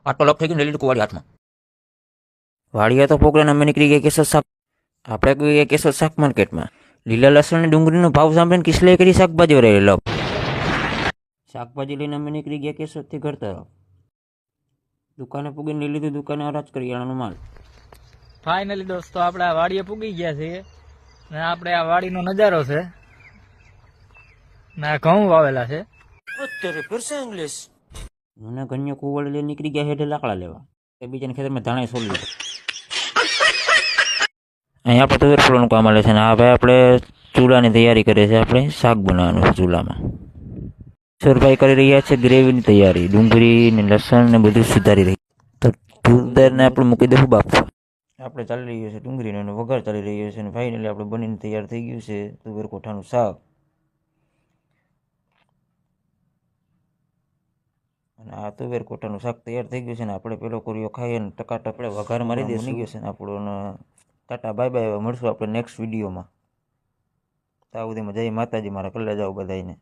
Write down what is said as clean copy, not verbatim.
આટલો લપ થઈ ગયો ને લઈ લીધું વાળી હાથમાં. વાડિયા તો પોકરાને અમે નીકળી ગયા કેસર શાક. આપણે કોઈ ગયા કેસર શાક માર્કેટમાં. લીલા લસણ અને ડુંગળીનો ભાવ સાંભળીને કિસલે કરી શાકભાજી વળે લપ. શાકભાજી લઈને અમે નીકળી ગયા કેસરથી ઘર તરફ. દુકાને પૂગીને લઈ લીધું દુકાને અરાજ કરિયાણાનો માલ. ફાઇનલી દોસ્તો આપણે આ વાડીએ પૂગી ગયા છીએ ને આપણે આ વાડીનો નજારો છે ને આ ઘઉં વાવેલા છે. અત્યારે ફિરસે ઇંગ્લિશ. મને ઘન્ય કુવળ લઈને નીકળી ગયા હેઠે લાકડા લેવા. બીજાને ખેતરમાં ધાણે સોલી લીધું. અહીંયા આપણે તુવેર ફૂલોનું કામ આવે છે ને હવે આપણે ચૂલાની તૈયારી કરીએ છીએ. આપણે શાક બનાવવાનું છે ચૂલામાં. કિશોરભાઈ કરી રહ્યા છે ગ્રેવીની તૈયારી. ડુંગળી ને લસણ ને બધું સુધારી રહી. તો તુવેરને આપણે મૂકી દઉં બાફવા. આપણે ચાલી રહ્યું છે ડુંગળીનો અને વઘાર ચાલી રહ્યો છે અને ફાઇનલી આપણે બનીને તૈયાર થઈ ગયું છે તુવેર કોઠાનું શાક. અને આ તુવેર કોઠાનું શાક તૈયાર થઈ ગયું છે ને આપણે પેલો કોરિયો ખાઈ અને ટકાટક આપણે વઘાર મારી દઈશું. ગયું છે ને આપણો ટાટા બાય બાય. મળશું આપણે નેક્સ્ટ વિડીયોમાં. ત્યાં સુધીમાં જય માતાજી. મારા કલ્લા જાઓ બધાને.